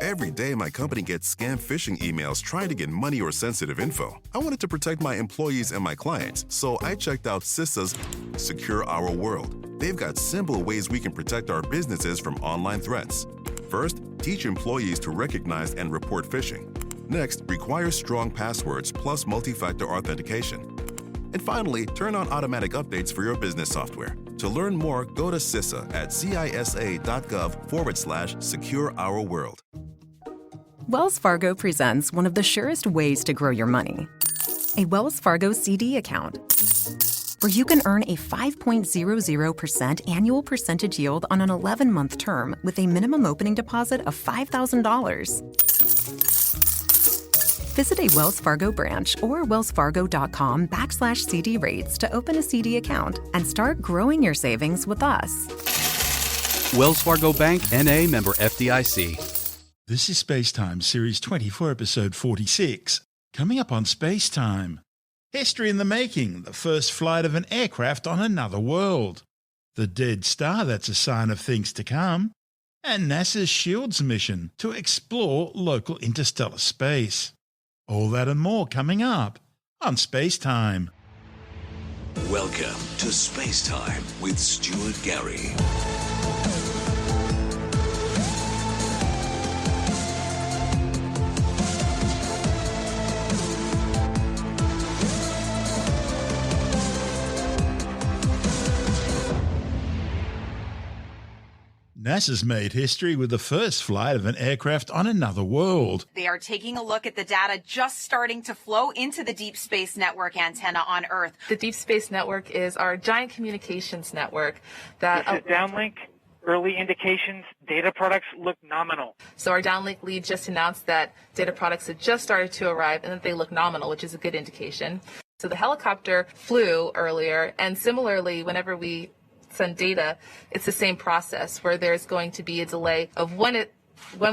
Every day, my company gets scam phishing emails trying to get money or sensitive info. I wanted to protect my employees and my clients, so I checked out CISA's Secure Our World. They've got simple ways we can protect our businesses from online threats. First, teach employees to recognize and report phishing. Next, require strong passwords plus multi-factor authentication. And finally, turn on automatic updates for your business software. To learn more, go to CISA at cisa.gov/Secure Our World. Wells Fargo presents one of the surest ways to grow your money. A Wells Fargo CD account, where you can earn a 5.00% annual percentage yield on an 11-month term with a minimum opening deposit of $5,000. Visit a Wells Fargo branch or wellsfargo.com/CD rates to open a CD account and start growing your savings with us. Wells Fargo Bank, N.A., member FDIC. This is SpaceTime, Series 24, Episode 46. Coming up on SpaceTime. History in the making, the first flight of an aircraft on another world. The dead star that's a sign of things to come. And NASA's SHIELDS mission to explore local interstellar space. All that and more coming up on SpaceTime. Welcome to SpaceTime with Stuart Gary. NASA's made history with the first flight of an aircraft on another world. They are taking a look at the data just starting to flow into the Deep Space Network antenna on Earth. The Deep Space Network is our giant communications network that... This is downlink. Early indications, data products look nominal. So our downlink lead just announced that data products had just started to arrive and that they look nominal, which is a good indication. So the helicopter flew earlier, and similarly, whenever we send data, it's the same process where there's going to be a delay of when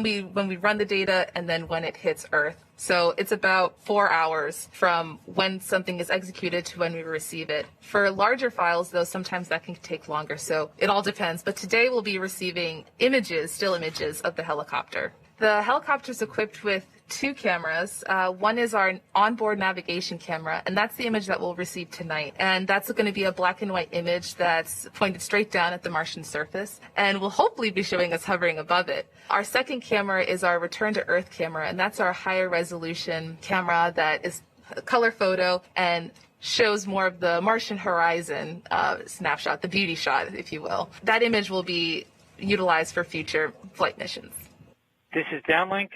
we run the data and then when it hits Earth. So it's about 4 hours from when something is executed to when we receive it. For larger files, though, sometimes that can take longer. So it all depends. But today we'll be receiving images, still images of the helicopter. The helicopter is equipped with 2 cameras. One is our onboard navigation camera, and that's the image that we'll receive tonight. And that's going to be a black and white image that's pointed straight down at the Martian surface and will hopefully be showing us hovering above it. Our second camera is our return to Earth camera, and that's our higher resolution camera that is a color photo and shows more of the Martian horizon snapshot, the beauty shot, if you will. That image will be utilized for future flight missions. This is downlink.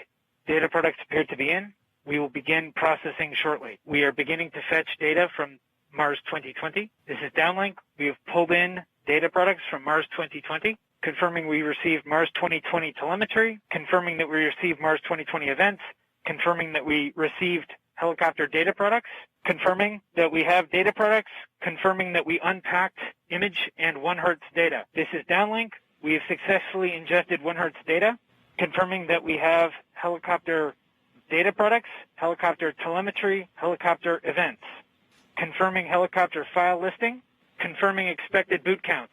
Data products appear to be in. We will begin processing shortly. We are beginning to fetch data from Mars 2020. This is downlink. We have pulled in data products from Mars 2020, confirming we received Mars 2020 telemetry, confirming that we received Mars 2020 events, confirming that we received helicopter data products, confirming that we have data products, confirming that we unpacked image and 1 Hertz data. This is downlink. We have successfully ingested 1 Hertz data, confirming that we have helicopter data products, helicopter telemetry, helicopter events, confirming helicopter file listing, confirming expected boot counts.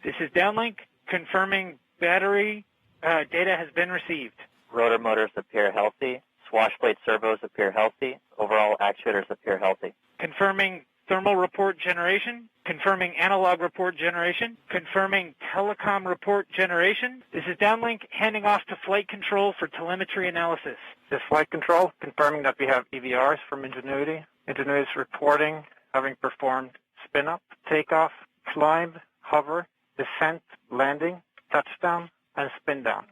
This is downlink, confirming battery data has been received. Rotor motors appear healthy. Swash plate servos appear healthy. Overall actuators appear healthy. Confirming thermal report generation, confirming analog report generation, confirming telecom report generation. This is downlink, handing off to flight control for telemetry analysis. This is flight control, confirming that we have EVRs from Ingenuity. Ingenuity is reporting having performed spin-up, takeoff, climb, hover, descent, landing, touchdown, and spin down.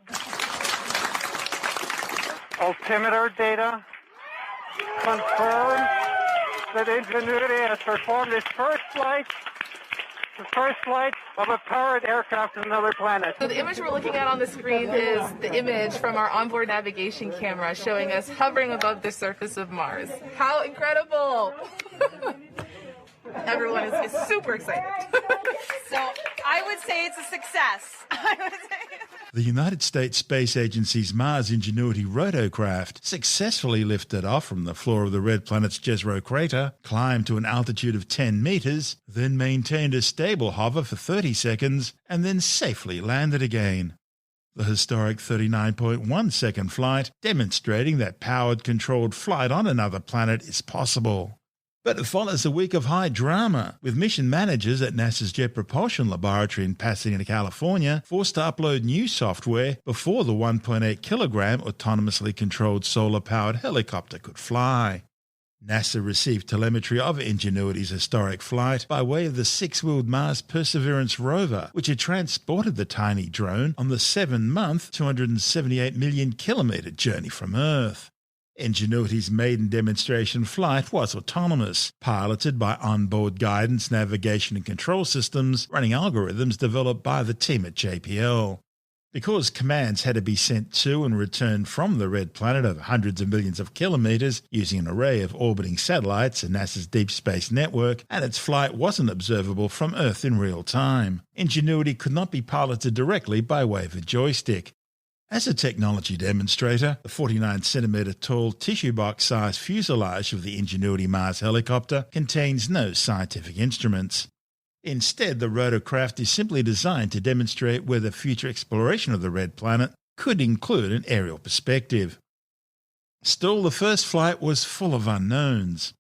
Altimeter data confirm that Ingenuity has performed its first flight of a powered aircraft on another planet. So the image we're looking at on the screen is the image from our onboard navigation camera showing us hovering above the surface of Mars. How incredible! Everyone is super excited. So I would say it's a success. The United States Space Agency's Mars Ingenuity rotorcraft successfully lifted off from the floor of the red planet's Jezero Crater, climbed to an altitude of 10 meters, then maintained a stable hover for 30 seconds, and then safely landed again. the historic 39.1-second flight, demonstrating that powered controlled flight on another planet is possible. But it follows a week of high drama, with mission managers at NASA's Jet Propulsion Laboratory in Pasadena, California, forced to upload new software before the 1.8-kilogram autonomously controlled solar-powered helicopter could fly. NASA received telemetry of Ingenuity's historic flight by way of the six-wheeled Mars Perseverance rover, which had transported the tiny drone on the 7-month, 278 million kilometre journey from Earth. Ingenuity's maiden demonstration flight was autonomous, piloted by onboard guidance, navigation and control systems running algorithms developed by the team at JPL. Because commands had to be sent to and returned from the red planet over hundreds of millions of kilometres using an array of orbiting satellites in NASA's Deep Space Network, and its flight wasn't observable from Earth in real time, Ingenuity could not be piloted directly by way of a joystick. As a technology demonstrator, the 49-centimetre tall tissue box-sized fuselage of the Ingenuity Mars helicopter contains no scientific instruments. Instead, the rotorcraft is simply designed to demonstrate whether future exploration of the red planet could include an aerial perspective. Still, the first flight was full of unknowns.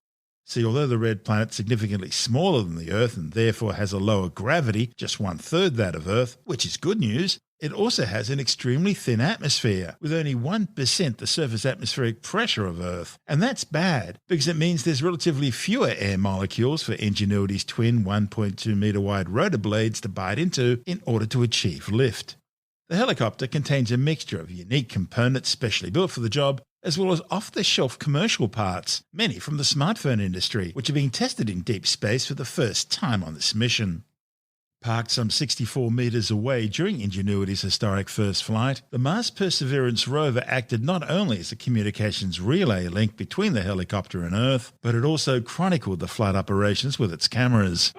See, although the red planet is significantly smaller than the Earth and therefore has a lower gravity, just 1/3 that of Earth, which is good news, it also has an extremely thin atmosphere, with only 1% the surface atmospheric pressure of Earth. And that's bad, because it means there's relatively fewer air molecules for Ingenuity's twin 1.2-metre wide rotor blades to bite into in order to achieve lift. The helicopter contains a mixture of unique components specially built for the job, as well as off-the-shelf commercial parts, many from the smartphone industry, which are being tested in deep space for the first time on this mission. Parked some 64 metres away during Ingenuity's historic first flight, the Mars Perseverance rover acted not only as a communications relay link between the helicopter and Earth, but it also chronicled the flight operations with its cameras.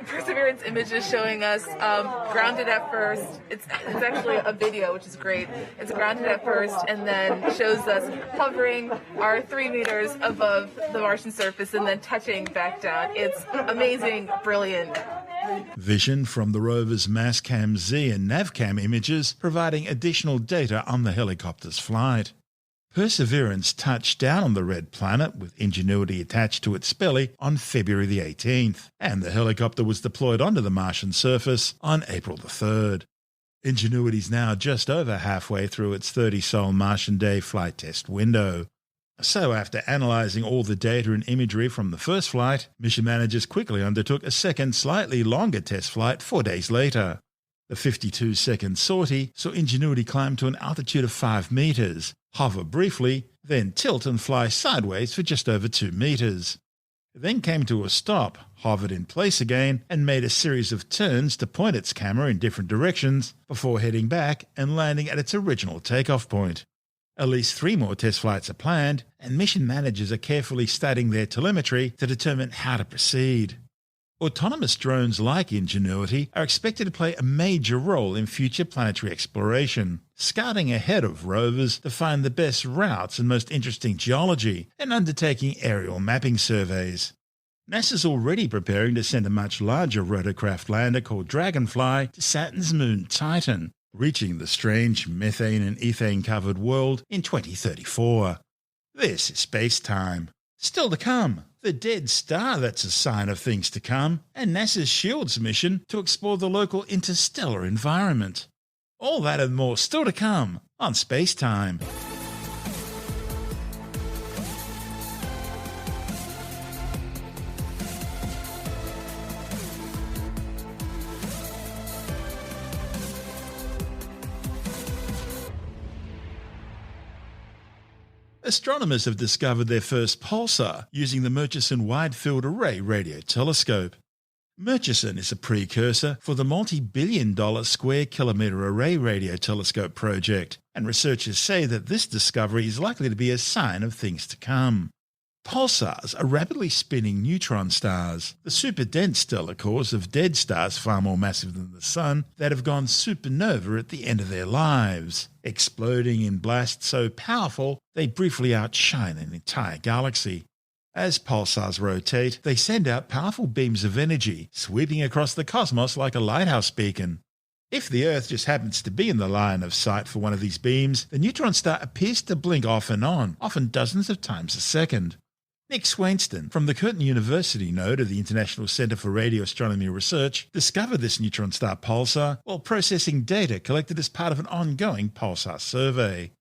Perseverance image is showing us grounded at first. It's actually a video, which is great. It's grounded at first and then shows us hovering our 3 meters above the Martian surface and then touching back down. It's amazing, brilliant. Vision from the rover's Mastcam Z and Navcam images providing additional data on the helicopter's flight. Perseverance touched down on the red planet with Ingenuity attached to its belly on February the 18th, and the helicopter was deployed onto the Martian surface on April the 3rd. Ingenuity's now just over halfway through its 30-sol Martian day flight test window. So after analysing all the data and imagery from the first flight, mission managers quickly undertook a second, slightly longer test flight 4 days later. The 52-second sortie saw Ingenuity climb to an altitude of 5 metres, hover briefly, then tilt and fly sideways for just over 2 metres. It then came to a stop, hovered in place again, and made a series of turns to point its camera in different directions before heading back and landing at its original takeoff point. At least 3 more test flights are planned, and mission managers are carefully studying their telemetry to determine how to proceed. Autonomous drones like Ingenuity are expected to play a major role in future planetary exploration, scouting ahead of rovers to find the best routes and most interesting geology, and undertaking aerial mapping surveys. NASA's already preparing to send a much larger rotorcraft lander called Dragonfly to Saturn's moon Titan, reaching the strange methane and ethane-covered world in 2034. This is SpaceTime. Still to come, the dead star that's a sign of things to come, and NASA's SHIELD's mission to explore the local interstellar environment. All that and more still to come on SpaceTime. Astronomers have discovered their first pulsar using the Murchison Widefield Array radio telescope. Murchison is a precursor for the multi-billion-dollar Square Kilometre Array radio telescope project, and researchers say that this discovery is likely to be a sign of things to come. Pulsars are rapidly spinning neutron stars, the super-dense stellar cores of dead stars far more massive than the Sun that have gone supernova at the end of their lives, exploding in blasts so powerful they briefly outshine an entire galaxy. As pulsars rotate, they send out powerful beams of energy, sweeping across the cosmos like a lighthouse beacon. If the Earth just happens to be in the line of sight for one of these beams, the neutron star appears to blink off and on, often dozens of times a second. Nick Swainston, from the Curtin University node of the International Centre for Radio Astronomy Research, discovered this neutron star pulsar while processing data collected as part of an ongoing pulsar survey.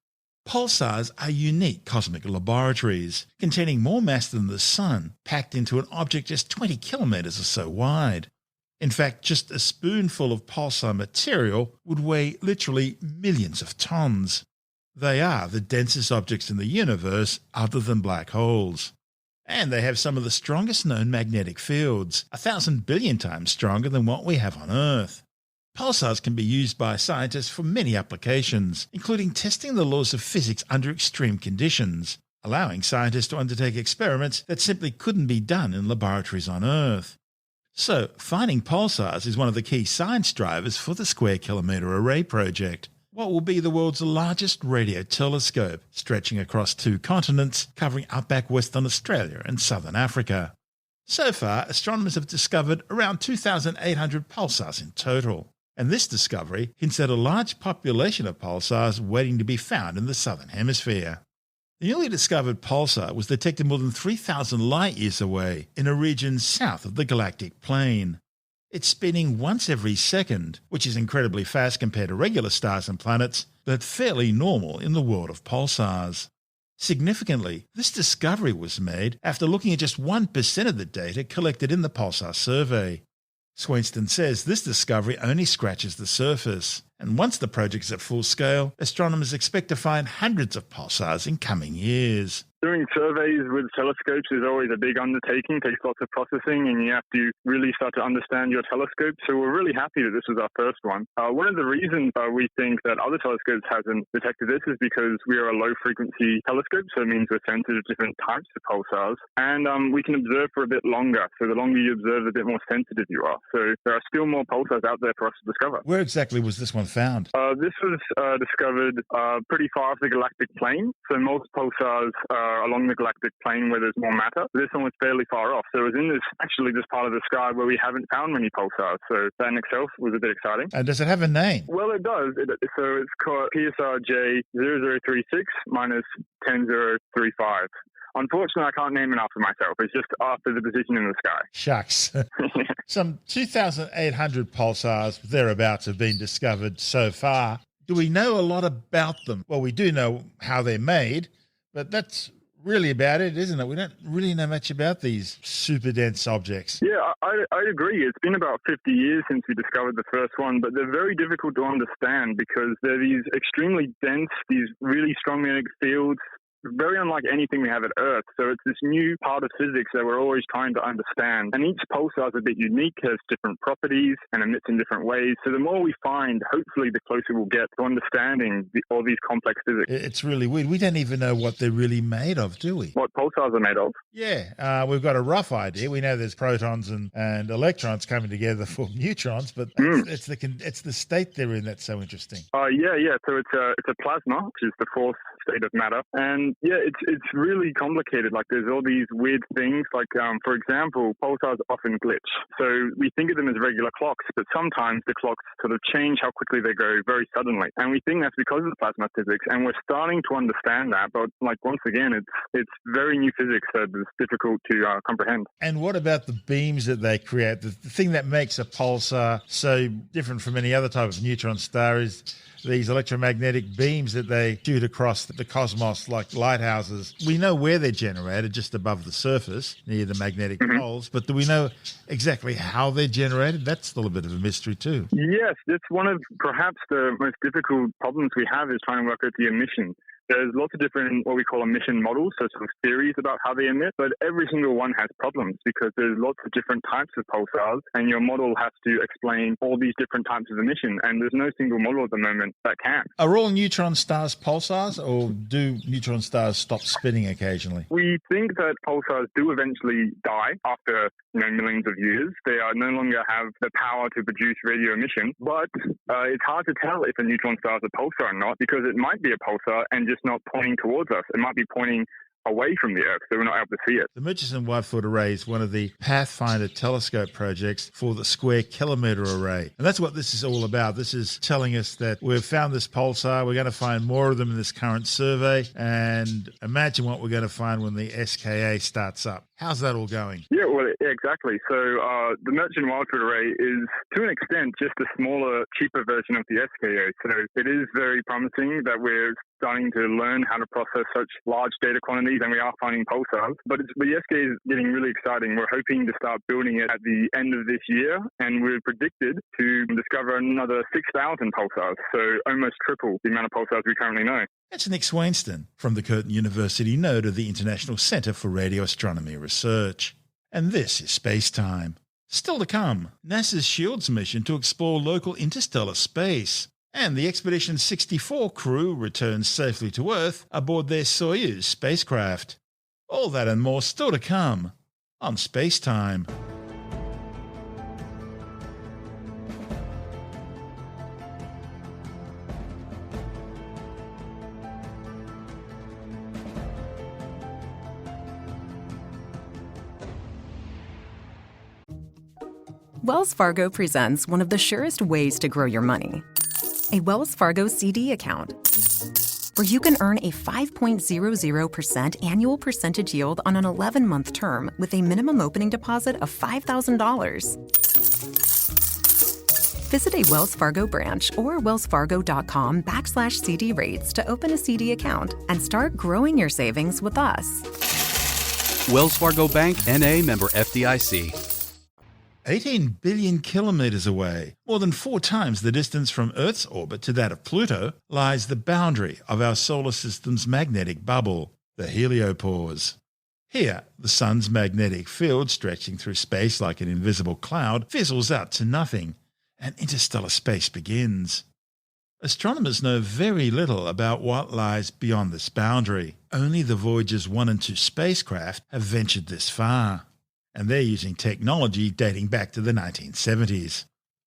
Pulsars are unique cosmic laboratories, containing more mass than the Sun, packed into an object just 20 kilometres or so wide. In fact, just a spoonful of pulsar material would weigh literally millions of tons. They are the densest objects in the universe other than black holes. And they have some of the strongest known magnetic fields, 1,000 billion times stronger than what we have on Earth. Pulsars can be used by scientists for many applications, including testing the laws of physics under extreme conditions, allowing scientists to undertake experiments that simply couldn't be done in laboratories on Earth. So, finding pulsars is one of the key science drivers for the Square Kilometre Array project, what will be the world's largest radio telescope, stretching across 2 continents, covering outback Western Australia and Southern Africa. So far, astronomers have discovered around 2,800 pulsars in total, and this discovery hints at a large population of pulsars waiting to be found in the Southern Hemisphere. The newly discovered pulsar was detected more than 3,000 light-years away in a region south of the galactic plane. It's spinning once every second, which is incredibly fast compared to regular stars and planets, but fairly normal in the world of pulsars. Significantly, this discovery was made after looking at just 1% of the data collected in the pulsar survey. Swainston says this discovery only scratches the surface, and once the project is at full scale, astronomers expect to find hundreds of pulsars in coming years. Doing surveys with telescopes is always a big undertaking, takes lots of processing, and you have to really start to understand your telescope. So we're really happy that this was our first one. One of the reasons we think that other telescopes haven't detected this is because we are a low-frequency telescope, so it means we're sensitive to different types of pulsars, and we can observe for a bit longer. So the longer you observe, the bit more sensitive you are. So there are still more pulsars out there for us to discover. Where exactly was this one found? This was discovered pretty far off the galactic plane. So most pulsars along the galactic plane where there's more matter. This one was fairly far off. So it was in this part of the sky where we haven't found many pulsars. So that in itself was a bit exciting. And does it have a name? Well, it does. So it's called PSR J0036 minus 10035. Unfortunately, I can't name it after myself. It's just after the position in the sky. Shucks. Some 2,800 pulsars thereabouts have been discovered so far. Do we know a lot about them? Well, we do know how they're made, but that's really about it, isn't it? We don't really know much about these super dense objects. Yeah, I'd agree. It's been about 50 years since we discovered the first one, but they're very difficult to understand because they're these extremely dense, these really strong magnetic fields, very unlike anything we have at Earth. So it's this new part of physics that we're always trying to understand. And each pulsar is a bit unique, has different properties and emits in different ways. So the more we find, hopefully the closer we'll get to understanding all these complex physics. It's really weird. We don't even know what they're really made of, do we? What pulsars are made of? Yeah, we've got a rough idea. We know there's protons and electrons coming together for neutrons, but it's the state they're in that's so interesting. Yeah. So it's a plasma, which is the fourth state of matter. And yeah, it's really complicated. Like there's all these weird things. Like for example, pulsars often glitch. So we think of them as regular clocks, but sometimes the clocks sort of change how quickly they go very suddenly. And we think that's because of the plasma physics. And we're starting to understand that. But like once again, it's very new physics that is difficult to comprehend. And what about the beams that they create? The thing that makes a pulsar so different from any other type of neutron star is these electromagnetic beams that they shoot across the cosmos like lighthouses. We know where they're generated, just above the surface, near the magnetic poles, but do we know exactly how they're generated? That's still a bit of a mystery too. Yes, it's one of perhaps the most difficult problems we have is trying to work out the emission. There's lots of different, what we call emission models, so sort of theories about how they emit, but every single one has problems because there's lots of different types of pulsars, and your model has to explain all these different types of emission, and there's no single model at the moment that can. Are all neutron stars pulsars, or do neutron stars stop spinning occasionally? We think that pulsars do eventually die after millions of years. They no longer have the power to produce radio emission, but it's hard to tell if a neutron star is a pulsar or not because it might be a pulsar and just not pointing towards us. It might be pointing away from the Earth, so we're not able to see it. The Murchison Widefield Array is one of the Pathfinder telescope projects for the Square Kilometre Array. And that's what this is all about. This is telling us that we've found this pulsar, we're going to find more of them in this current survey, and imagine what we're going to find when the SKA starts up. How's that all going? Yeah, exactly. So the Murchison Widefield Array is, to an extent, just a smaller, cheaper version of the SKA. So it is very promising that we're starting to learn how to process such large data quantities, and we are finding pulsars. But the SKA is getting really exciting. We're hoping to start building it at the end of this year, and we're predicted to discover another 6,000 pulsars, so almost triple the amount of pulsars we currently know. That's Nick Swainston from the Curtin University node of the International Centre for Radio Astronomy Research. And this is SpaceTime. Still to come, NASA's SHIELDS mission to explore local interstellar space. And the Expedition 64 crew returns safely to Earth aboard their Soyuz spacecraft. All that and more still to come on SpaceTime. Wells Fargo presents one of the surest ways to grow your money. A Wells Fargo CD account, where you can earn a 5.00% annual percentage yield on an 11-month term with a minimum opening deposit of $5,000. Visit a Wells Fargo branch or wellsfargo.com/CD rates to open a CD account and start growing your savings with us. Wells Fargo Bank, N.A., member FDIC. 18 billion kilometres away, more than 4 times the distance from Earth's orbit to that of Pluto, lies the boundary of our solar system's magnetic bubble, the heliopause. Here, the sun's magnetic field, stretching through space like an invisible cloud, fizzles out to nothing, and interstellar space begins. Astronomers know very little about what lies beyond this boundary. Only the Voyagers 1 and 2 spacecraft have ventured this far, and they're using technology dating back to the 1970s.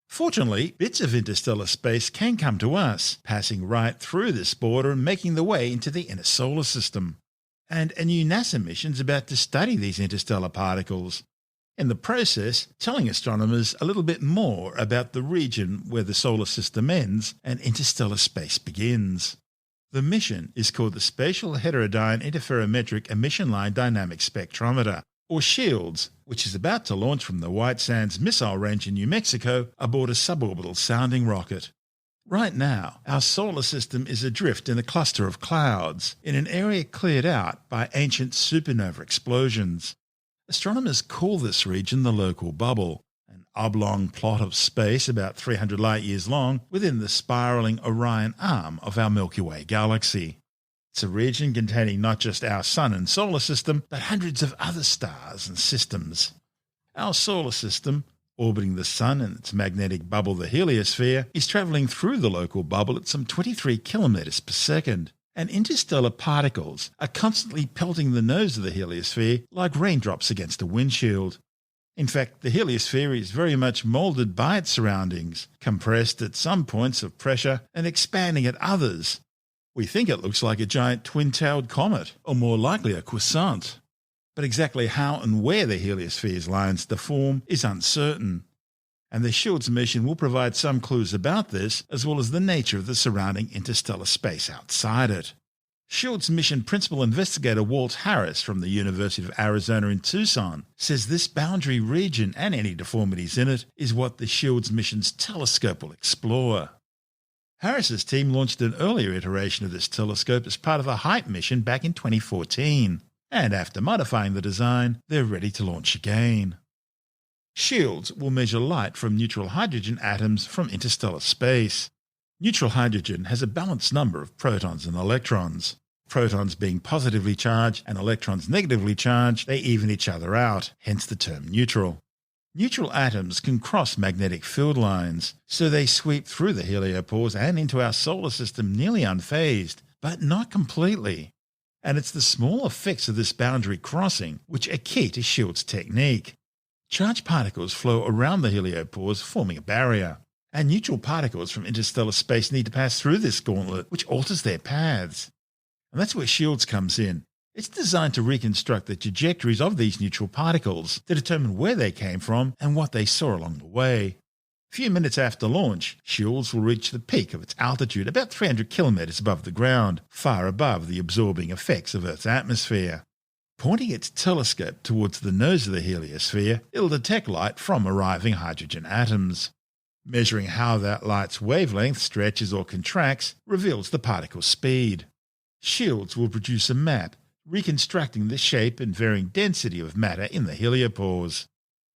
Fortunately, bits of interstellar space can come to us, passing right through this border and making their way into the inner solar system. And a new NASA mission's about to study these interstellar particles, in the process telling astronomers a little bit more about the region where the solar system ends and interstellar space begins. The mission is called the Spatial Heterodyne Interferometric Emission Line Dynamic Spectrometer, or SHIELDS, which is about to launch from the White Sands Missile Range in New Mexico aboard a suborbital sounding rocket. Right now, our solar system is adrift in a cluster of clouds, in an area cleared out by ancient supernova explosions. Astronomers call this region the local bubble, an oblong plot of space about 300 light-years long within the spiralling Orion arm of our Milky Way galaxy. It's a region containing not just our Sun and solar system, but hundreds of other stars and systems. Our solar system, orbiting the Sun and its magnetic bubble, the heliosphere, is travelling through the local bubble at some 23 kilometres per second, and interstellar particles are constantly pelting the nose of the heliosphere like raindrops against a windshield. In fact, the heliosphere is very much moulded by its surroundings, compressed at some points of pressure and expanding at others. We think it looks like a giant twin-tailed comet, or more likely a croissant. But exactly how and where the heliosphere's lines deform is uncertain, and the SHIELDS mission will provide some clues about this, as well as the nature of the surrounding interstellar space outside it. SHIELDS mission principal investigator Walt Harris from the University of Arizona in Tucson says this boundary region and any deformities in it is what the SHIELDS mission's telescope will explore. Harris's team launched an earlier iteration of this telescope as part of a HYPE mission back in 2014, and after modifying the design, they're ready to launch again. SHIELDS will measure light from neutral hydrogen atoms from interstellar space. Neutral hydrogen has a balanced number of protons and electrons. Protons being positively charged and electrons negatively charged, they even each other out, hence the term neutral. Neutral atoms can cross magnetic field lines, so they sweep through the heliopause and into our solar system nearly unfazed, but not completely. And it's the small effects of this boundary crossing which are key to SHIELDS' technique. Charged particles flow around the heliopause, forming a barrier, and neutral particles from interstellar space need to pass through this gauntlet, which alters their paths. And that's where SHIELDS comes in. It's designed to reconstruct the trajectories of these neutral particles to determine where they came from and what they saw along the way. A few minutes after launch, SHIELDS will reach the peak of its altitude about 300 kilometres above the ground, far above the absorbing effects of Earth's atmosphere. Pointing its telescope towards the nose of the heliosphere, it'll detect light from arriving hydrogen atoms. Measuring how that light's wavelength stretches or contracts reveals the particle's speed. SHIELDS will produce a map, reconstructing the shape and varying density of matter in the heliopause.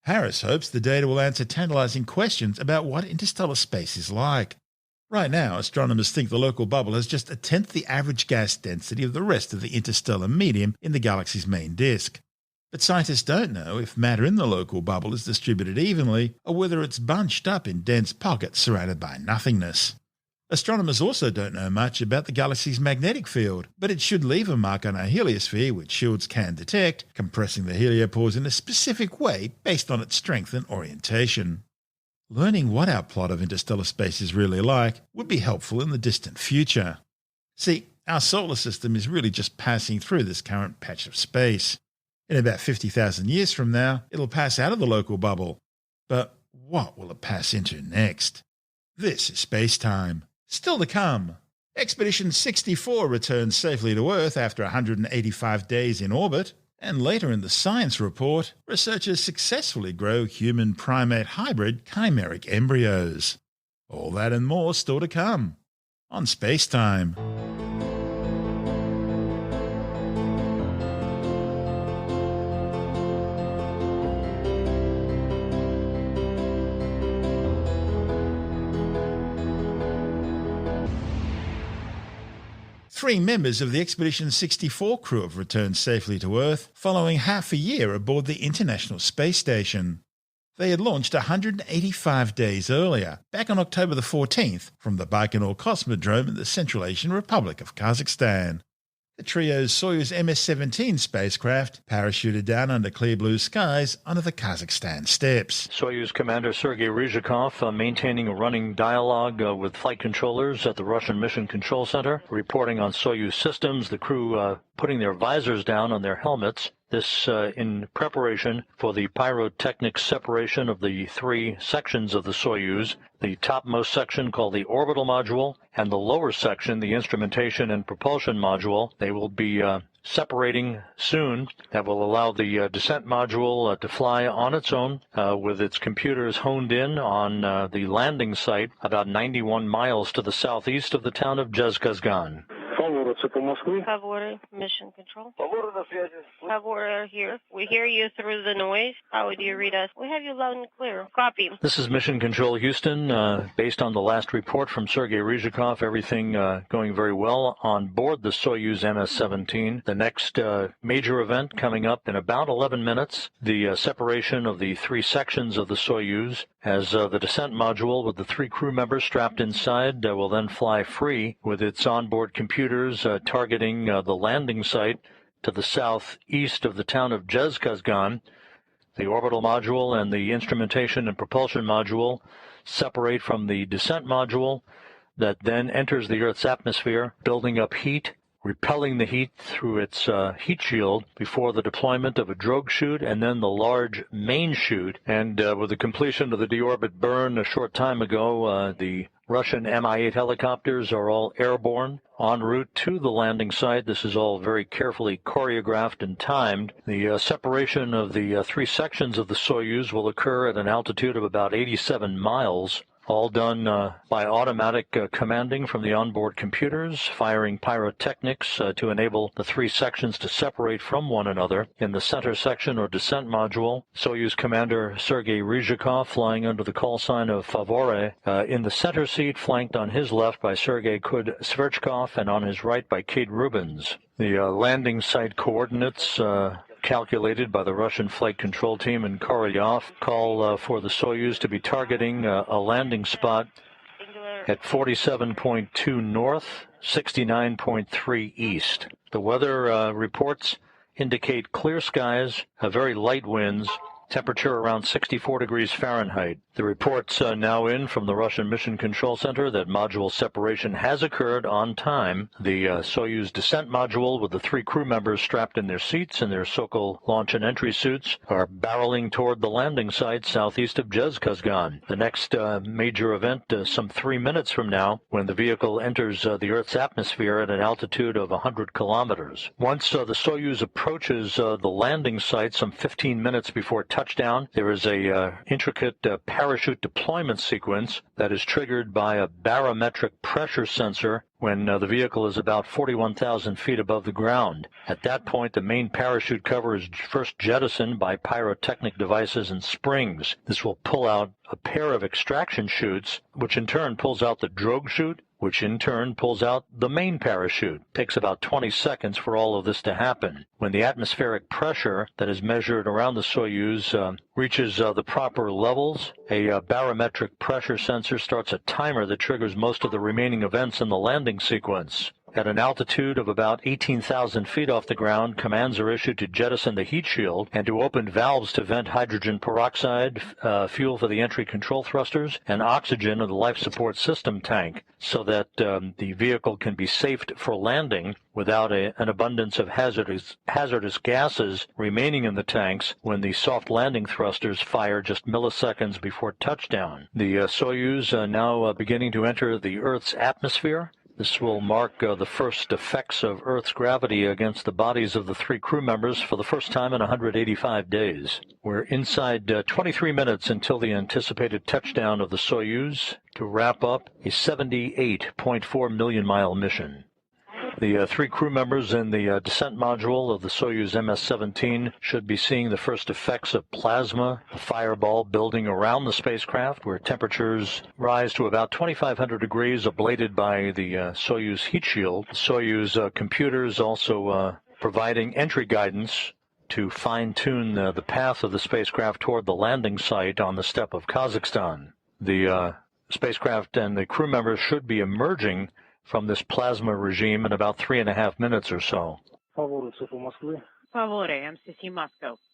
Harris hopes the data will answer tantalizing questions about what interstellar space is like. Right now, astronomers think the local bubble has just a tenth the average gas density of the rest of the interstellar medium in the galaxy's main disk. But scientists don't know if matter in the local bubble is distributed evenly or whether it's bunched up in dense pockets surrounded by nothingness. Astronomers also don't know much about the galaxy's magnetic field, but it should leave a mark on our heliosphere which SHIELDS can detect, compressing the heliopause in a specific way based on its strength and orientation. Learning what our plot of interstellar space is really like would be helpful in the distant future. See, our solar system is really just passing through this current patch of space. In about 50,000 years from now, it'll pass out of the local bubble. But what will it pass into next? This is SpaceTime. Still to come, Expedition 64 returns safely to Earth after 185 days in orbit, and later in the science report, researchers successfully grow human primate hybrid chimeric embryos. All that and more still to come on SpaceTime. 3 members of the Expedition 64 crew have returned safely to Earth following half a year aboard the International Space Station. They had launched 185 days earlier, back on October the 14th, from the Baikonur Cosmodrome in the Central Asian Republic of Kazakhstan. The trio's Soyuz MS-17 spacecraft parachuted down under clear blue skies onto the Kazakhstan steppes. Soyuz Commander Sergei Ryzhikov maintaining a running dialogue with flight controllers at the Russian Mission Control Center, reporting on Soyuz systems, the crew putting their visors down on their helmets. This in preparation for the pyrotechnic separation of the 3 sections of the Soyuz, the topmost section called the orbital module, and the lower section, the instrumentation and propulsion module. They will be separating soon. That will allow the descent module to fly on its own with its computers honed in on the landing site about 91 miles to the southeast of the town of Jezero. Favorite, Mission Control. Favorite here. We hear you through the noise. How do you read us? We have you loud and clear. Copy. This is Mission Control Houston. Based on the last report from Sergei Ryzhikov, everything going very well on board the Soyuz MS-17. The next major event coming up in about 11 minutes, the separation of the 3 sections of the Soyuz, as the descent module with the 3 crew members strapped inside will then fly free with its onboard computers targeting the landing site to the southeast of the town of Jezero. The orbital module and the instrumentation and propulsion module separate from the descent module that then enters the Earth's atmosphere, building up heat, repelling the heat through its heat shield before the deployment of a drogue chute and then the large main chute. And with the completion of the deorbit burn a short time ago, the Russian Mi-8 helicopters are all airborne en route to the landing site. This is all very carefully choreographed and timed. The separation of the 3 sections of the Soyuz will occur at an altitude of about 87 miles. All done by automatic commanding from the onboard computers, firing pyrotechnics to enable the 3 sections to separate from one another. In the center section or descent module, Soyuz Commander Sergei Ryzhikov flying under the call sign of Favorite. In the center seat, flanked on his left by Sergei Kud-Sverchkov and on his right by Kate Rubins. The landing site coordinates calculated by the Russian flight control team in Korolyov call for the Soyuz to be targeting a landing spot at 47.2 north, 69.3 east. The weather reports indicate clear skies, very light winds, Temperature around 64 degrees Fahrenheit. The reports now in from the Russian Mission Control Center that module separation has occurred on time. The Soyuz descent module with the 3 crew members strapped in their seats in their Sokol launch and entry suits are barreling toward the landing site southeast of Jezero. The next major event some 3 minutes from now, when the vehicle enters the Earth's atmosphere at an altitude of 100 kilometers. Once the Soyuz approaches the landing site some 15 minutes before touchdown, there is a intricate parachute deployment sequence that is triggered by a barometric pressure sensor when the vehicle is about 41,000 feet above the ground. At that point, the main parachute cover is first jettisoned by pyrotechnic devices and springs. This will pull out a pair of extraction chutes, which in turn pulls out the drogue chute, which in turn pulls out the main parachute. It takes about 20 seconds for all of this to happen. When the atmospheric pressure that is measured around the Soyuz reaches the proper levels, a barometric pressure sensor starts a timer that triggers most of the remaining events in the landing sequence. At an altitude of about 18,000 feet off the ground, commands are issued to jettison the heat shield and to open valves to vent hydrogen peroxide, fuel for the entry control thrusters, and oxygen in the life support system tank, so that the vehicle can be safed for landing without an abundance of hazardous gases remaining in the tanks when the soft landing thrusters fire just milliseconds before touchdown. The Soyuz now beginning to enter the Earth's atmosphere. This will mark the first effects of Earth's gravity against the bodies of the 3 crew members for the first time in 185 days. We're inside 23 minutes until the anticipated touchdown of the Soyuz to wrap up a 78.4 million-mile mission. The 3 crew members in the descent module of the Soyuz MS-17 should be seeing the first effects of plasma, a fireball building around the spacecraft, where temperatures rise to about 2,500 degrees, ablated by the Soyuz heat shield. The Soyuz computers also providing entry guidance to fine-tune the path of the spacecraft toward the landing site on the steppe of Kazakhstan. The spacecraft and the crew members should be emerging from this plasma regime in about 3.5 minutes or so.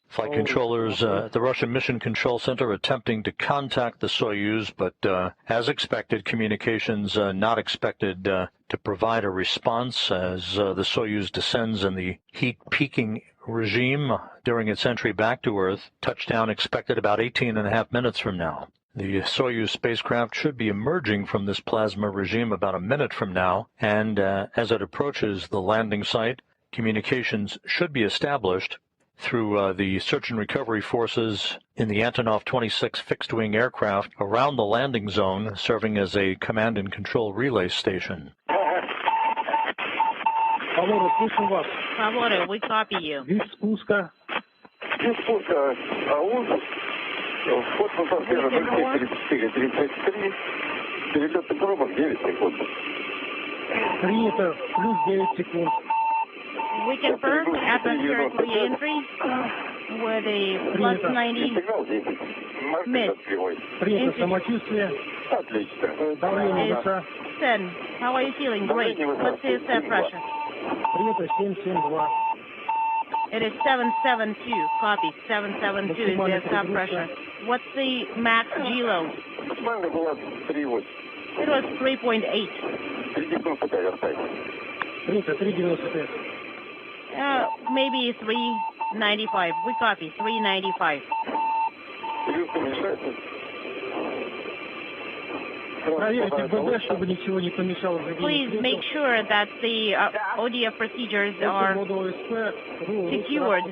Flight controllers at the Russian Mission Control Center attempting to contact the Soyuz, but as expected, communications not expected to provide a response as the Soyuz descends in the heat peaking regime during its entry back to Earth. Touchdown expected about 18.5 minutes from now. The Soyuz spacecraft should be emerging from this plasma regime about a minute from now, and as it approaches the landing site, communications should be established through the search and recovery forces in the Antonov 26 fixed-wing aircraft around the landing zone, serving as a command and control relay station. We copy you. Вход в атмосферу 34-33, перелет на коробок 9 секунд. Принято, плюс 9 секунд. We confirm atmospheric re-entry with a plus 90 mid. Принято, самочувствие. Отлично. Давление лица. 10. How are you feeling? Great. What's the set pressure? Принято, 772. It is 772. Copy. 772 is the sub pressure. What's the max G load? It was 3.8. Maybe 395. We copy. 395. Please make sure that the ODF procedures are secured,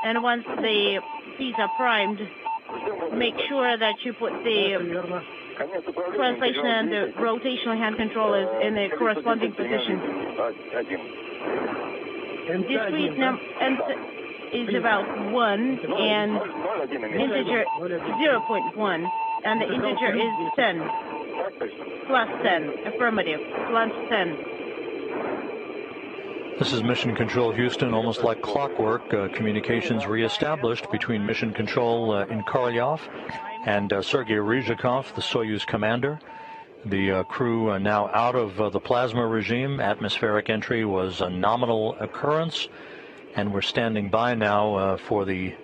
and once the seats are primed, make sure that you put the translation and the rotational hand controllers in the corresponding position. Discrete number is about 1 and integer 0.1. And the integer is 10, plus 10, affirmative, plus 10. This is Mission Control Houston. Almost like clockwork, communications reestablished between Mission Control in Korolyov and Sergei Ryzhikov, the Soyuz commander. The crew now out of the plasma regime. Atmospheric entry was a nominal occurrence, and we're standing by now for the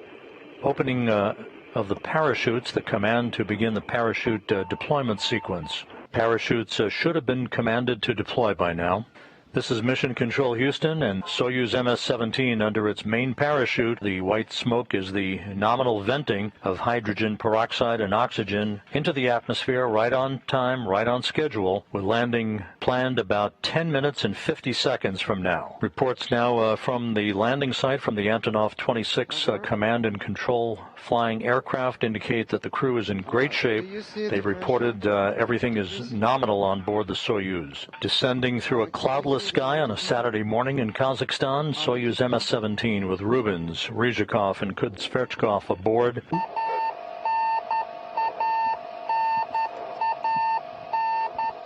opening of the parachutes, the command to begin the parachute deployment sequence. Parachutes should have been commanded to deploy by now. This is Mission Control Houston and Soyuz MS-17 under its main parachute. The white smoke is the nominal venting of hydrogen peroxide and oxygen into the atmosphere right on time, right on schedule, with landing planned about 10 minutes and 50 seconds from now. Reports now from the landing site from the Antonov 26 Command and Control flying aircraft indicate that the crew is in great shape. They've reported everything is nominal on board the Soyuz. Descending through a cloudless sky on a Saturday morning in Kazakhstan, Soyuz MS-17 with Rubins, Ryzhikov, and Kudzverchkov aboard.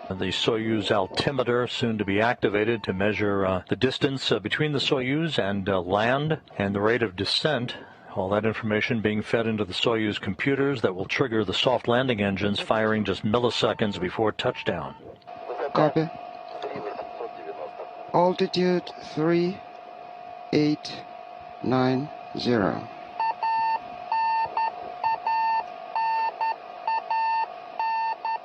The Soyuz altimeter soon to be activated to measure the distance between the Soyuz and land and the rate of descent. All that information being fed into the Soyuz computers that will trigger the soft landing engines firing just milliseconds before touchdown. Copy. Altitude 3890.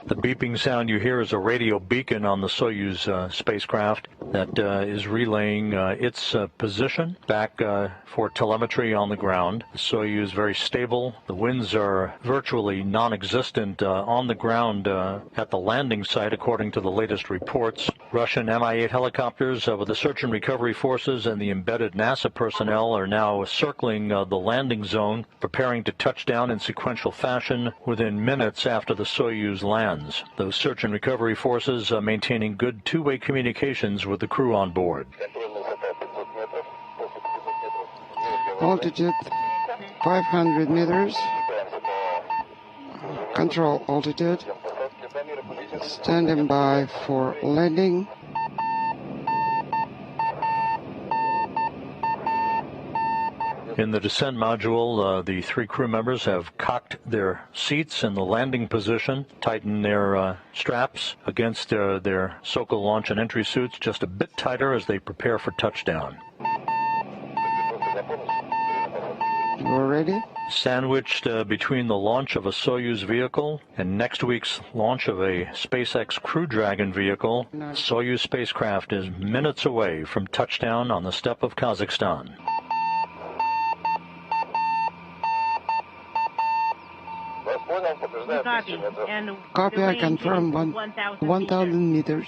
The beeping sound you hear is a radio beacon on the Soyuz spacecraft that is relaying its position back for telemetry on the ground. The Soyuz very stable. The winds are virtually non-existent on the ground at the landing site, according to the latest reports. Russian Mi-8 helicopters with the search and recovery forces and the embedded NASA personnel are now circling the landing zone, preparing to touch down in sequential fashion within minutes after the Soyuz lands. Those search and recovery forces maintaining good two-way communications with the crew on board. Altitude 500 meters. Control altitude. Standing by for landing. In the descent module, the three crew members have cocked their seats in the landing position, tightened their straps against their Sokol launch and entry suits just a bit tighter as they prepare for touchdown. We're ready? Sandwiched between the launch of a Soyuz vehicle and next week's launch of a SpaceX Crew Dragon vehicle, Soyuz spacecraft is minutes away from touchdown on the steppe of Kazakhstan. Copy. And Copy, I confirm 1,000 meters.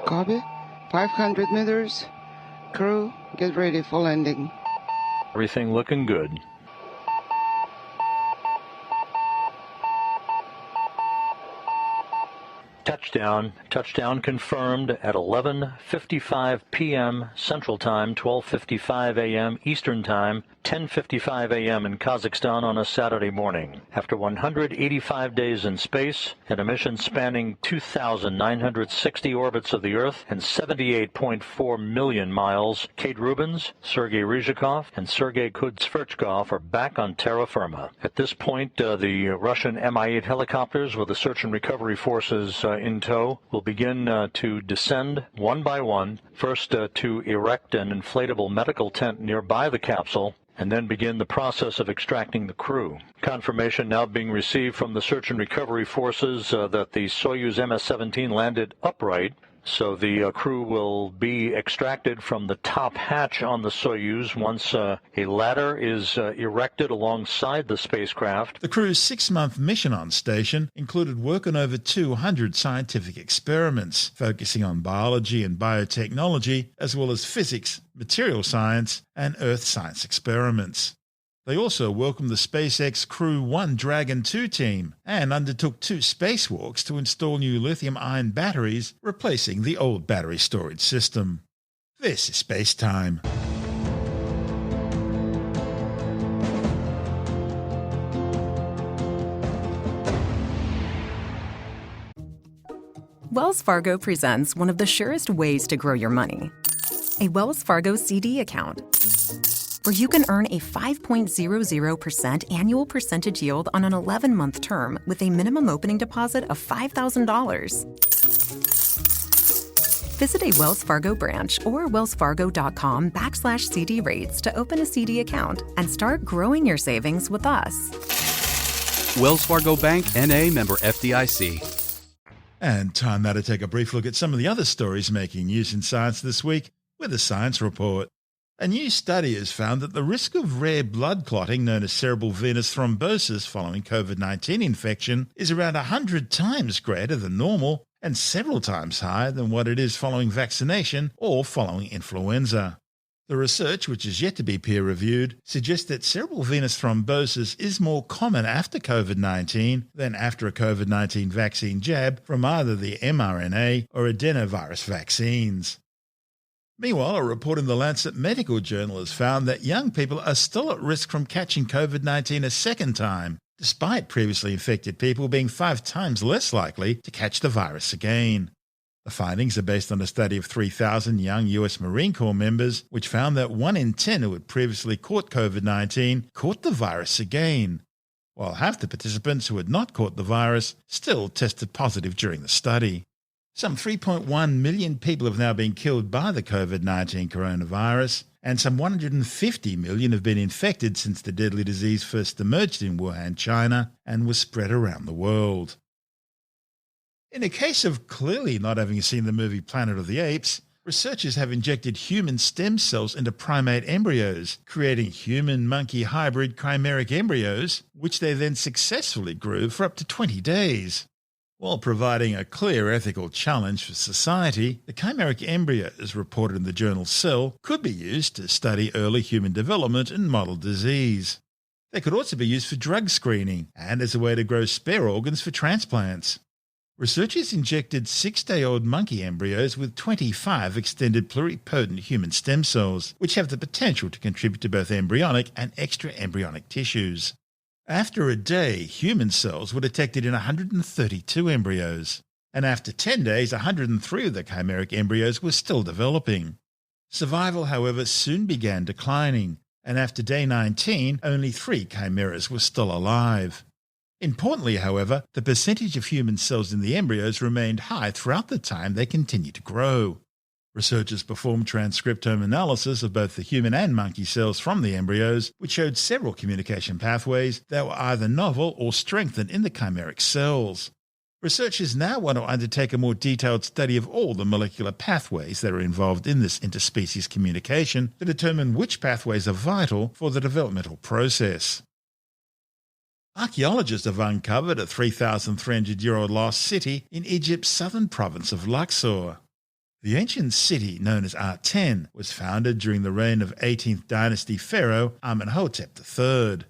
Copy. 500 meters. Crew, get ready for landing. Everything looking good. Touchdown confirmed at 11:55 p.m. Central Time, 12:55 a.m. Eastern Time, 10:55 a.m. in Kazakhstan on a Saturday morning. After 185 days in space and a mission spanning 2,960 orbits of the Earth and 78.4 million miles, Kate Rubins, Sergei Ryzhikov, and Sergei Kudzverchkov are back on terra firma. At this point, the Russian Mi-8 helicopters with the search and recovery forces in tow will begin to descend one by one, first to erect an inflatable medical tent nearby the capsule, and then begin the process of extracting the crew. Confirmation now being received from the search and recovery forces that the Soyuz MS-17 landed upright, so the crew will be extracted from the top hatch on the Soyuz once a ladder is erected alongside the spacecraft. The crew's 6-month mission on station included work on over 200 scientific experiments, focusing on biology and biotechnology, as well as physics, material science, and earth science experiments. They also welcomed the SpaceX Crew 1 Dragon 2 team and undertook 2 spacewalks to install new lithium-ion batteries, replacing the old battery storage system. This is SpaceTime. Wells Fargo presents one of the surest ways to grow your money. A Wells Fargo CD account, where you can earn a 5.00% annual percentage yield on an 11-month term with a minimum opening deposit of $5,000. Visit a Wells Fargo branch or wellsfargo.com/CD rates to open a CD account and start growing your savings with us. Wells Fargo Bank, N.A., member FDIC. And time now to take a brief look at some of the other stories making news in science this week with a science report. A new study has found that the risk of rare blood clotting known as cerebral venous thrombosis following COVID-19 infection is around 100 times greater than normal and several times higher than what it is following vaccination or following influenza. The research, which is yet to be peer-reviewed, suggests that cerebral venous thrombosis is more common after COVID-19 than after a COVID-19 vaccine jab from either the mRNA or adenovirus vaccines. Meanwhile, a report in the Lancet Medical Journal has found that young people are still at risk from catching COVID-19 a second time, despite previously infected people being 5 times less likely to catch the virus again. The findings are based on a study of 3,000 young US Marine Corps members, which found that 1 in 10 who had previously caught COVID-19 caught the virus again, while half the participants who had not caught the virus still tested positive during the study. Some 3.1 million people have now been killed by the COVID-19 coronavirus, and some 150 million have been infected since the deadly disease first emerged in Wuhan, China, and was spread around the world. In a case of clearly not having seen the movie Planet of the Apes, researchers have injected human stem cells into primate embryos, creating human-monkey hybrid chimeric embryos, which they then successfully grew for up to 20 days. While providing a clear ethical challenge for society, the chimeric embryos, reported in the journal Cell, could be used to study early human development and model disease. They could also be used for drug screening and as a way to grow spare organs for transplants. Researchers injected 6-day-old monkey embryos with 25 extended pluripotent human stem cells, which have the potential to contribute to both embryonic and extra-embryonic tissues. After a day, human cells were detected in 132 embryos, and after 10 days, 103 of the chimeric embryos were still developing. Survival, however, soon began declining, and after day 19, only 3 chimeras were still alive. Importantly, however, the percentage of human cells in the embryos remained high throughout the time they continued to grow. Researchers performed transcriptome analysis of both the human and monkey cells from the embryos, which showed several communication pathways that were either novel or strengthened in the chimeric cells. Researchers now want to undertake a more detailed study of all the molecular pathways that are involved in this interspecies communication to determine which pathways are vital for the developmental process. Archaeologists have uncovered a 3,300-year-old lost city in Egypt's southern province of Luxor. The ancient city, known as Aten, was founded during the reign of 18th dynasty pharaoh Amenhotep III.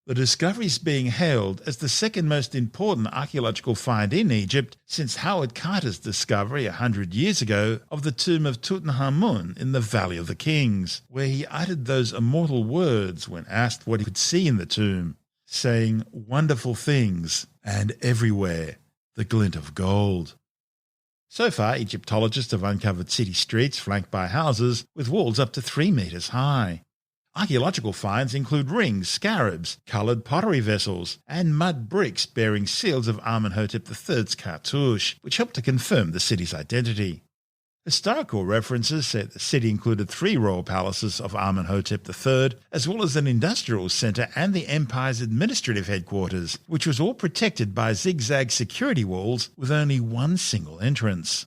The discovery is being hailed as the second most important archaeological find in Egypt since Howard Carter's discovery 100 years ago of the tomb of Tutankhamun in the Valley of the Kings, where he uttered those immortal words when asked what he could see in the tomb, saying, "Wonderful things, and everywhere, the glint of gold." So far, Egyptologists have uncovered city streets flanked by houses with walls up to 3 meters high. Archaeological finds include rings, scarabs, coloured pottery vessels, and mud bricks bearing seals of Amenhotep III's cartouche, which help to confirm the city's identity. Historical references say the city included 3 royal palaces of Amenhotep III, as well as an industrial centre and the empire's administrative headquarters, which was all protected by zigzag security walls with only one single entrance.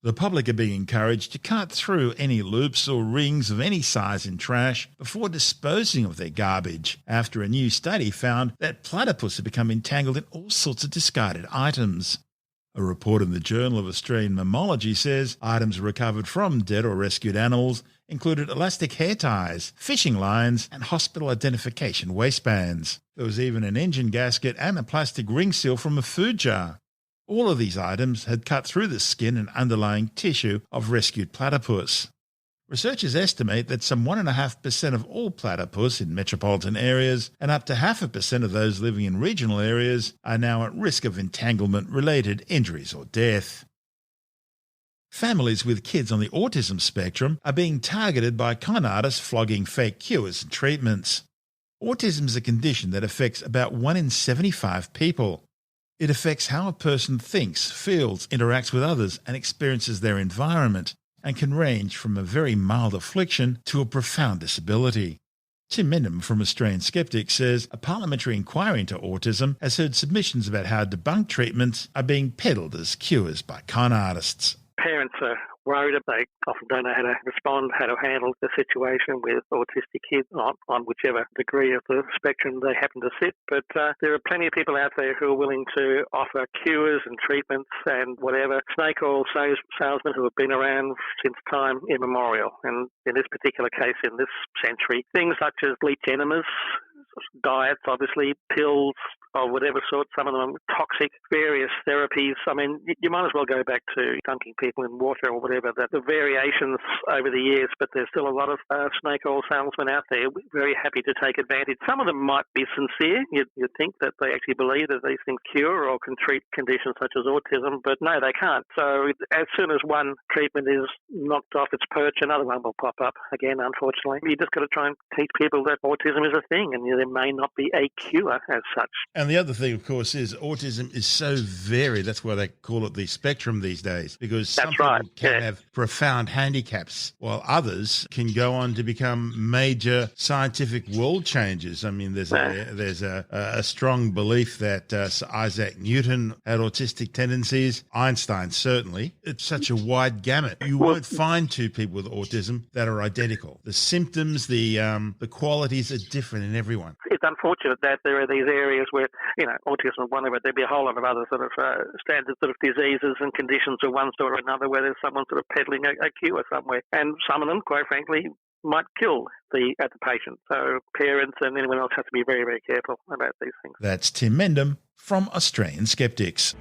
The public are being encouraged to cut through any loops or rings of any size in trash before disposing of their garbage, after a new study found that platypus have become entangled in all sorts of discarded items. A report in the Journal of Australian Mammalogy says items recovered from dead or rescued animals included elastic hair ties, fishing lines, and hospital identification waistbands. There was even an engine gasket and a plastic ring seal from a food jar. All of these items had cut through the skin and underlying tissue of rescued platypus. Researchers estimate that some 1.5% of all platypus in metropolitan areas and up to 0.5% of those living in regional areas are now at risk of entanglement-related injuries or death. Families with kids on the autism spectrum are being targeted by con artists flogging fake cures and treatments. Autism is a condition that affects about 1 in 75 people. It affects how a person thinks, feels, interacts with others, and experiences their environment, and can range from a very mild affliction to a profound disability. Tim Mendham from Australian Skeptics says a parliamentary inquiry into autism has heard submissions about how debunked treatments are being peddled as cures by con artists. Parents are worried. They often don't know how to respond, how to handle the situation with autistic kids on whichever degree of the spectrum they happen to sit. But there are plenty of people out there who are willing to offer cures and treatments and whatever. Snake oil salesmen who have been around since time immemorial. And in this particular case, in this century, things such as bleach enemas, diets, obviously, pills of whatever sort, some of them toxic, various therapies. I mean, you might as well go back to dunking people in water or whatever, the variations over the years, but there's still a lot of snake oil salesmen out there very happy to take advantage. Some of them might be sincere. You'd think that they actually believe that these things cure or can treat conditions such as autism, but no, they can't. So as soon as one treatment is knocked off its perch, another one will pop up again, unfortunately. You just got to try and teach people that autism is a thing, and there may not be a cure as such. And the other thing, of course, is autism is so varied. That's why they call it the spectrum these days, because some people can have profound handicaps, while others can go on to become major scientific world changers. I mean, there's a strong belief that Sir Isaac Newton had autistic tendencies. Einstein, certainly. It's such a wide gamut. You won't find two people with autism that are identical. The symptoms, the qualities are different in everyone. It's unfortunate that there are these areas where, autism is one of it. There'd be a whole lot of other sort of standard sort of diseases and conditions of one sort or another where there's someone sort of peddling a cure somewhere. And some of them, quite frankly, might kill the patient. So parents and anyone else have to be very, very careful about these things. That's Tim Mendham from Australian Skeptics.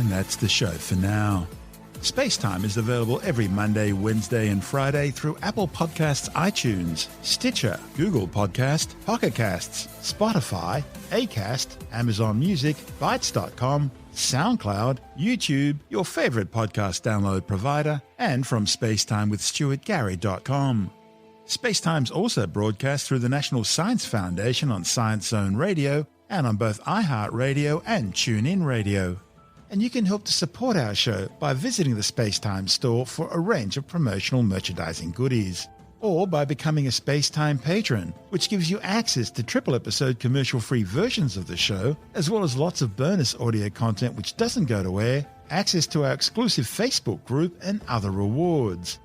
That's the show for now. SpaceTime is available every Monday, Wednesday and Friday through Apple Podcasts, iTunes, Stitcher, Google Podcast, Pocket Casts, Spotify, Acast, Amazon Music, Bytes.com, SoundCloud, YouTube, your favourite podcast download provider, and from spacetimewithstuartgary.com. SpaceTime's also broadcast through the National Science Foundation on Science Zone Radio and on both iHeartRadio and TuneIn Radio. And you can help to support our show by visiting the SpaceTime store for a range of promotional merchandising goodies, or by becoming a SpaceTime patron, which gives you access to triple-episode commercial-free versions of the show, as well as lots of bonus audio content which doesn't go to air, access to our exclusive Facebook group, and other rewards.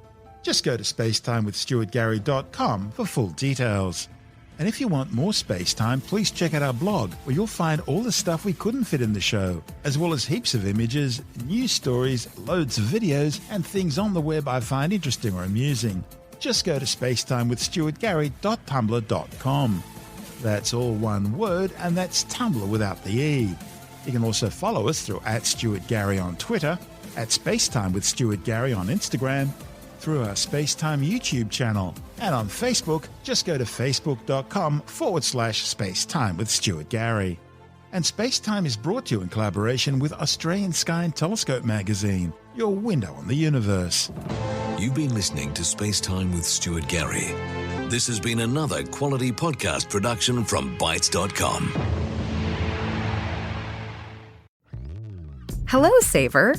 Just go to spacetimewithstuartgary.com for full details. And if you want more SpaceTime, please check out our blog, where you'll find all the stuff we couldn't fit in the show, as well as heaps of images, news stories, loads of videos, and things on the web I find interesting or amusing. Just go to spacetimewithstuartgary.tumblr.com. That's all one word, and that's Tumblr without the E. You can also follow us through @StuartGary on Twitter, @SpaceTimeWithStuartGary on Instagram, through our SpaceTime YouTube channel, and on Facebook, just go to facebook.com/SpaceTime with Stuart Gary. And SpaceTime is brought to you in collaboration with Australian Sky and Telescope magazine, your window on the universe. You've been listening to SpaceTime with Stuart Gary. This has been another quality podcast production from Bytes.com. Hello, Saver.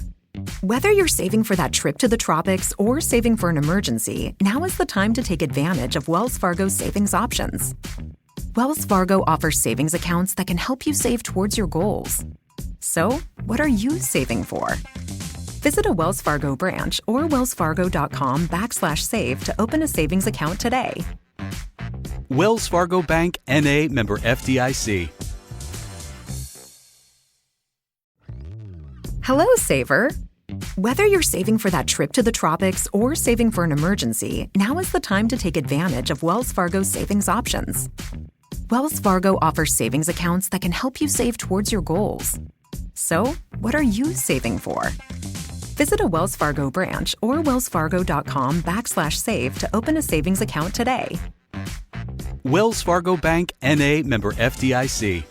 Whether you're saving for that trip to the tropics or saving for an emergency, now is the time to take advantage of Wells Fargo's savings options. Wells Fargo offers savings accounts that can help you save towards your goals. So, what are you saving for? Visit a Wells Fargo branch or wellsfargo.com/save to open a savings account today. Wells Fargo Bank, N.A., member FDIC. Hello, Saver. Whether you're saving for that trip to the tropics or saving for an emergency, now is the time to take advantage of Wells Fargo's savings options. Wells Fargo offers savings accounts that can help you save towards your goals. So, what are you saving for? Visit a Wells Fargo branch or wellsfargo.com/save to open a savings account today. Wells Fargo Bank, N.A., member FDIC.